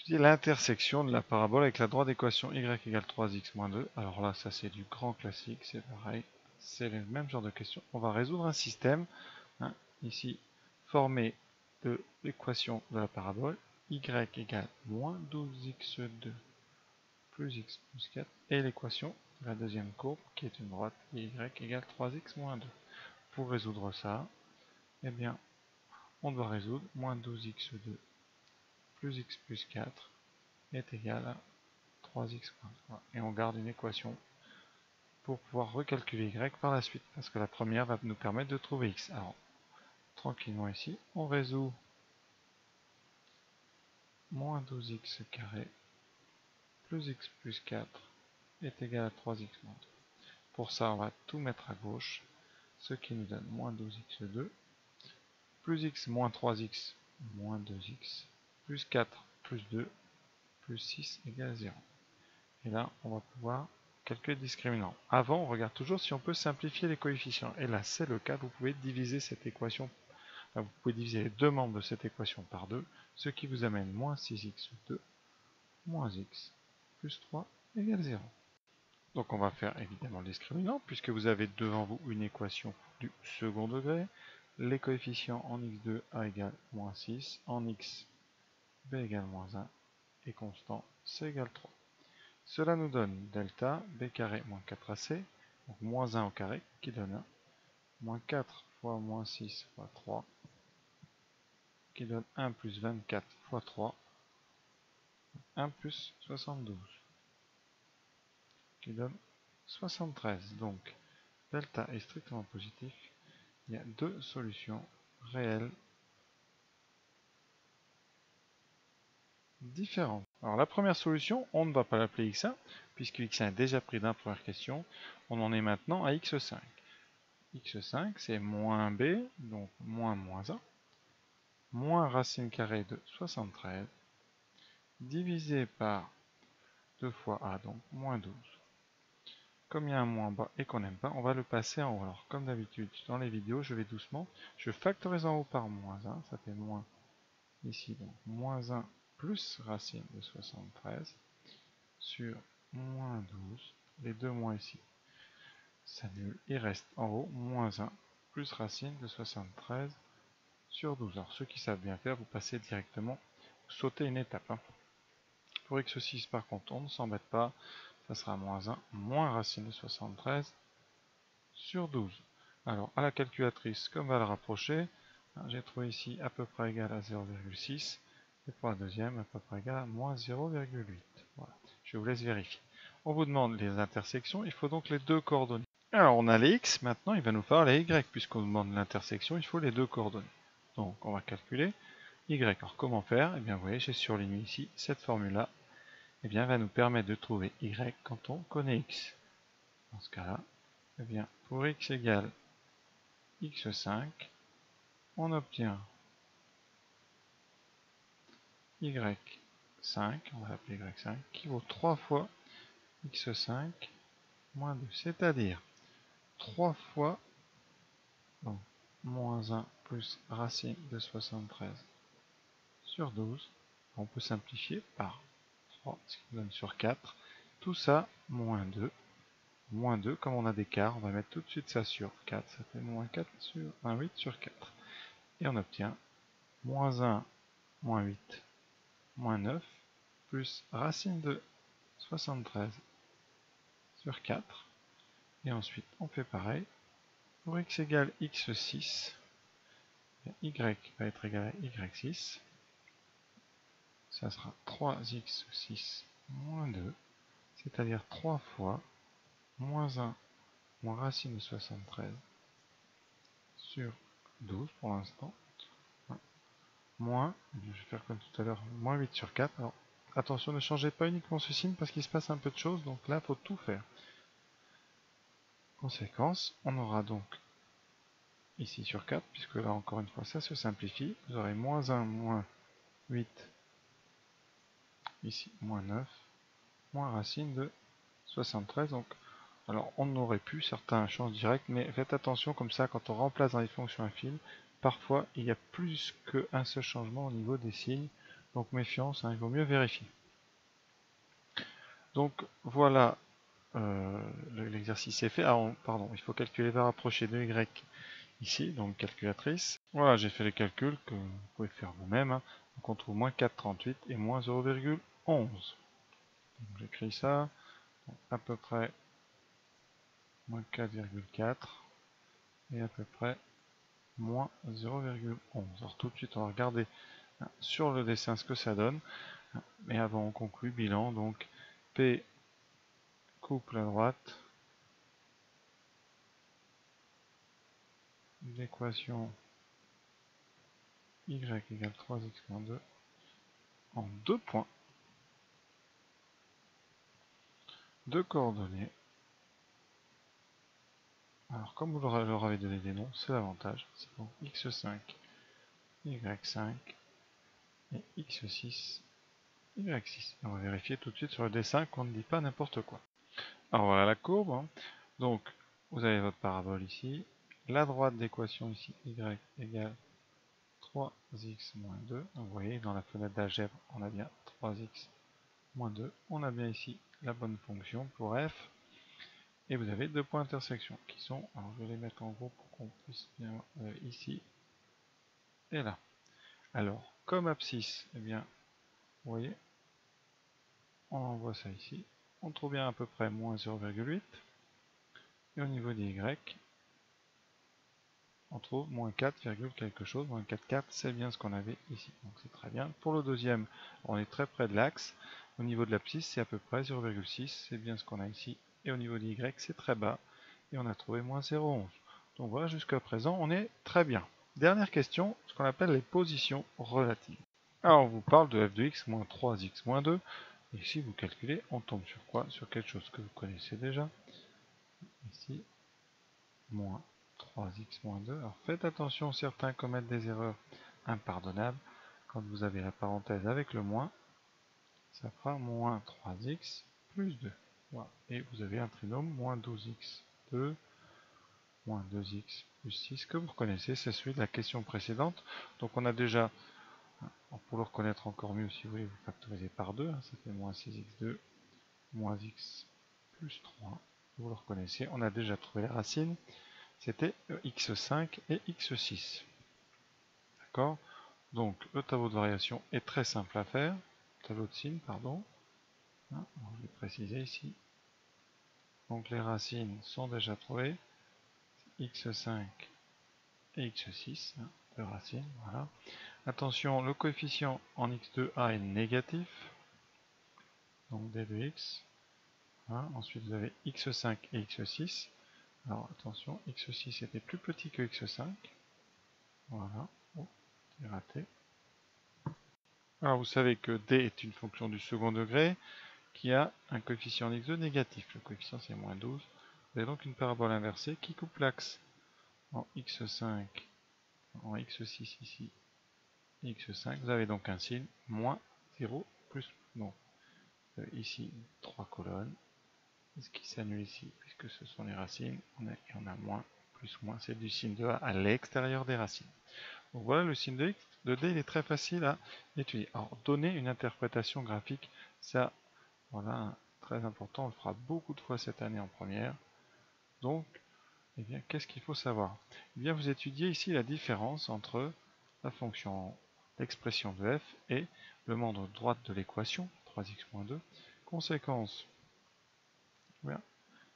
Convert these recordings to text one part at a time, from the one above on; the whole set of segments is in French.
étudier l'intersection de la parabole avec la droite d'équation y égale 3x moins 2. Alors là, ça c'est du grand classique, c'est pareil. C'est le même genre de question. On va résoudre un système, hein, ici, formé de l'équation de la parabole y égale moins 12x2 plus x plus 4 et l'équation de la deuxième courbe qui est une droite y égale 3x moins 2. Pour résoudre ça, eh bien, on doit résoudre moins 12x2 plus x plus 4 est égal à 3x moins 3. Et on garde une équation pour pouvoir recalculer y par la suite, parce que la première va nous permettre de trouver x. Alors, tranquillement ici, on résout moins 12x carré plus x plus 4 est égal à 3x moins 2. Pour ça, on va tout mettre à gauche, ce qui nous donne moins 12x2 plus x moins 3x moins 2x plus 4 plus 2 plus 6 égale 0. Et là, on va pouvoir calculer le discriminant. Avant, on regarde toujours si on peut simplifier les coefficients. Et là, c'est le cas. Vous pouvez diviser cette équation, enfin, vous pouvez diviser les deux membres de cette équation par 2, ce qui vous amène moins 6x2 moins x plus 3 égale 0. Donc on va faire évidemment le discriminant, puisque vous avez devant vous une équation du second degré. Les coefficients en x2, a égale moins 6, en x, b égale moins 1, et constant, c égale 3. Cela nous donne delta b carré moins 4ac, donc moins 1 au carré, qui donne 1, moins 4 fois moins 6 fois 3, qui donne 1 plus 24 fois 3, 1 plus 72, qui donne 73. Donc, delta est strictement positif. Il y a deux solutions réelles différentes. Alors la première solution, on ne va pas l'appeler x1, puisque x1 est déjà pris dans la première question. On en est maintenant à x5. x5 c'est moins b, donc moins 1, moins racine carrée de 73, divisé par 2 fois a, donc moins 12. Comme il y a un moins bas et qu'on n'aime pas, on va le passer en haut. Alors comme d'habitude dans les vidéos, je vais doucement, je factorise en haut par moins 1, ça fait moins ici, donc moins 1 plus racine de 73 sur moins 12, les deux moins ici s'annulent, il reste en haut moins 1 plus racine de 73 sur 12. Alors ceux qui savent bien faire, vous passez directement, vous sautez une étape. Pour x6 par contre, on ne s'embête pas, ça sera moins 1 moins racine de 73 sur 12. Alors à la calculatrice, comme va le rapprocher, j'ai trouvé ici à peu près égal à 0,6. Et pour la deuxième, à peu près égal à moins 0,8. Voilà. Je vous laisse vérifier. On vous demande les intersections, il faut donc les deux coordonnées. Alors on a les x, maintenant il va nous falloir les y, puisqu'on demande l'intersection, il faut les deux coordonnées. Donc on va calculer y. Alors comment faire? Eh bien vous voyez, j'ai surligné ici cette formule-là, eh bien va nous permettre de trouver y quand on connaît x. Dans ce cas-là, eh bien pour x égale x5, on obtient y5, on va l'appeler y5, qui vaut 3 fois x5 moins 2, c'est-à-dire 3 fois donc, moins 1 plus racine de 73 sur 12. On peut simplifier par 3, ce qui nous donne sur 4. Tout ça, moins 2. Moins 2, comme on a des quarts, on va mettre tout de suite ça sur 4. Ça fait moins 4 sur 1, 8 sur 4. Et on obtient moins 1, moins 8, moins 9, plus racine de 73 sur 4. Et ensuite, on fait pareil. Pour x égale x6, y va être égal à y6. Ça sera 3x6 moins 2, c'est-à-dire 3 fois moins 1 moins racine de 73 sur 12 pour l'instant, moins, je vais faire comme tout à l'heure, moins 8 sur 4. Alors, attention, ne changez pas uniquement ce signe parce qu'il se passe un peu de choses, donc là, il faut tout faire. Conséquence, on aura donc ici sur 4, puisque là, encore une fois, ça se simplifie. Vous aurez moins 1, moins 8, ici, moins 9, moins racine de 73. Donc, alors, on aurait pu, certains changent direct, mais faites attention comme ça, quand on remplace dans les fonctions affines, parfois, il y a plus qu'un seul changement au niveau des signes. Donc méfiance, hein, il vaut mieux vérifier. Donc voilà, l'exercice est fait. Ah, pardon, il faut calculer la rapprochée de y ici, donc calculatrice. Voilà, j'ai fait les calculs que vous pouvez faire vous-même. Hein. Donc on trouve moins 4,38 et moins 0,11. J'écris ça, donc à peu près moins 4,4 et à peu près moins 0,11. Alors tout de suite, on va regarder hein, sur le dessin ce que ça donne. Mais avant, on conclut, bilan. Donc P couple à droite l'équation y égale 3x moins 2 en 2 points de coordonnées. Alors comme vous leur avez donné des noms, c'est l'avantage. C'est donc x5, y5 et x6, y6. Et on va vérifier tout de suite sur le dessin qu'on ne dit pas n'importe quoi. Alors voilà la courbe. Hein. Donc vous avez votre parabole ici. La droite d'équation ici, y égale 3x moins 2. Donc vous voyez, dans la fenêtre d'algèbre, on a bien 3x moins 2. On a bien ici la bonne fonction pour f. Et vous avez deux points d'intersection qui sont, alors je vais les mettre en gros pour qu'on puisse bien voir ici et là. Alors, comme abscisse, eh bien, vous voyez, on envoie ça ici. On trouve bien à peu près moins 0,8. Et au niveau des y, on trouve moins 4, quelque chose. Moins 4,4, c'est bien ce qu'on avait ici. Donc c'est très bien. Pour le deuxième, on est très près de l'axe. Au niveau de l'abscisse, c'est à peu près 0,6. C'est bien ce qu'on a ici. Et au niveau des y, c'est très bas. Et on a trouvé moins 0,11. Donc voilà, jusqu'à présent, on est très bien. Dernière question, ce qu'on appelle les positions relatives. Alors, on vous parle de f de x moins 3x moins 2. Et si vous calculez, on tombe sur quoi? Sur quelque chose que vous connaissez déjà. Ici, moins 3x moins 2. Alors faites attention, certains commettent des erreurs impardonnables. Quand vous avez la parenthèse avec le moins, ça fera moins 3x plus 2. Voilà. Et vous avez un trinôme moins 12x2 moins 2x plus 6 que vous reconnaissez, c'est celui de la question précédente. Donc on a déjà, pour le reconnaître encore mieux, si vous voulez, vous factorisez par 2, ça fait moins 6x2 moins x plus 3. Vous le reconnaissez, on a déjà trouvé les racines. C'était x5 et x6. D'accord? Donc le tableau de variation est très simple à faire. Tableau de signes, pardon. Hein, je vais préciser ici. Donc les racines sont déjà trouvées. x5 et x6, hein, de racines, voilà. Attention, le coefficient en x2a est négatif. Donc d de x. Hein. Ensuite vous avez x5 et x6. Alors attention, x6 était plus petit que x5. Voilà. Oh, c'est raté. Alors vous savez que d est une fonction du second degré qui a un coefficient x2 négatif. Le coefficient c'est moins 12. Vous avez donc une parabole inversée qui coupe l'axe en x5, en x6 ici, et x5. Vous avez donc un signe moins 0 plus. Donc ici 3 colonnes. Ce qui s'annule ici, puisque ce sont les racines, on a moins, plus, moins, c'est du signe de A à l'extérieur des racines. Donc voilà, le signe de D, il est très facile à étudier. Alors, donner une interprétation graphique, ça, voilà, très important, on le fera beaucoup de fois cette année en première. Donc, eh bien, qu'est-ce qu'il faut savoir? Eh bien, vous étudiez ici la différence entre la fonction, l'expression de f et le membre droite de l'équation, 3x-2. Conséquence, bien,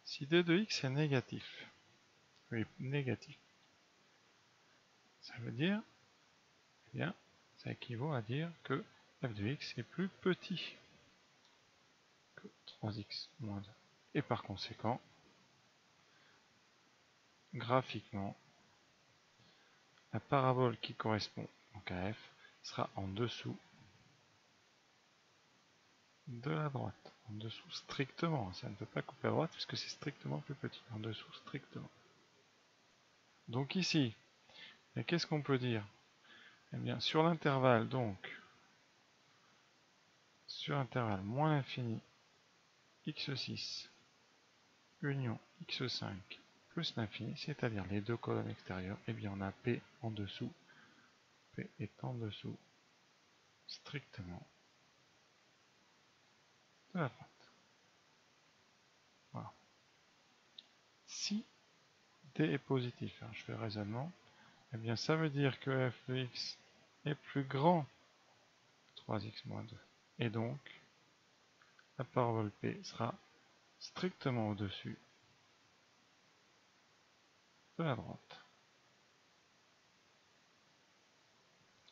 si d de x est négatif, oui, négatif, ça veut dire, eh bien, ça équivaut à dire que f de x est plus petit que 3x moins 2. Et par conséquent, graphiquement, la parabole qui correspond donc à f sera en dessous de la droite. En dessous strictement, ça ne peut pas couper à droite puisque c'est strictement plus petit. En dessous strictement. Donc ici, qu'est-ce qu'on peut dire? Eh bien, sur l'intervalle, donc, sur l'intervalle moins l'infini, x6 union x5 plus l'infini, c'est-à-dire les deux colonnes extérieures, et bien on a P en dessous. P est en dessous strictement de la droite. Voilà. Si D est positif, hein, je fais le raisonnement, eh bien ça veut dire que f de x est plus grand que 3x moins 2. Et donc, la parabole P sera strictement au-dessus de la droite.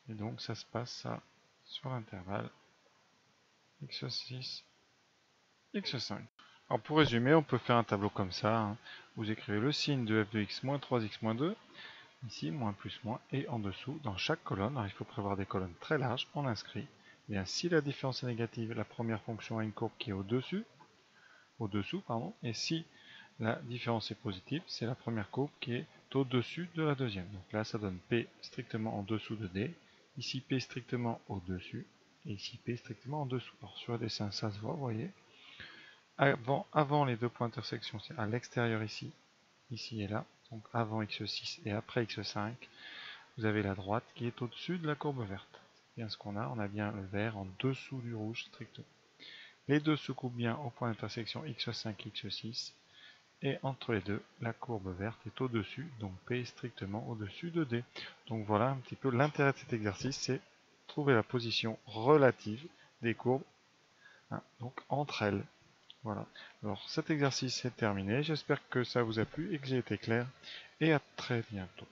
Et donc ça se passe ça sur l'intervalle x6, x5. Alors pour résumer, on peut faire un tableau comme ça. Hein. Vous écrivez le signe de f de x moins 3x moins 2, ici, moins plus moins, et en dessous, dans chaque colonne, alors il faut prévoir des colonnes très larges, on inscrit, eh bien, si la différence est négative, la première fonction a une courbe qui est au-dessous, et si la différence est positive, c'est la première courbe qui est au-dessus de la deuxième. Donc là, ça donne P strictement en dessous de D, ici P strictement au-dessus, et ici P strictement en dessous. Alors sur le dessin, ça se voit, vous voyez. Avant les deux points d'intersection, c'est à l'extérieur ici, ici et là, donc avant x6 et après x5, vous avez la droite qui est au-dessus de la courbe verte. C'est bien ce qu'on a, on a bien le vert en dessous du rouge strictement. Les deux se coupent bien au point d'intersection x5 et x6, et entre les deux, la courbe verte est au-dessus, donc P est strictement au-dessus de D. Donc voilà un petit peu l'intérêt de cet exercice, c'est trouver la position relative des courbes, hein, donc entre elles. Voilà. Alors cet exercice est terminé, j'espère que ça vous a plu et que j'ai été clair, et à très bientôt.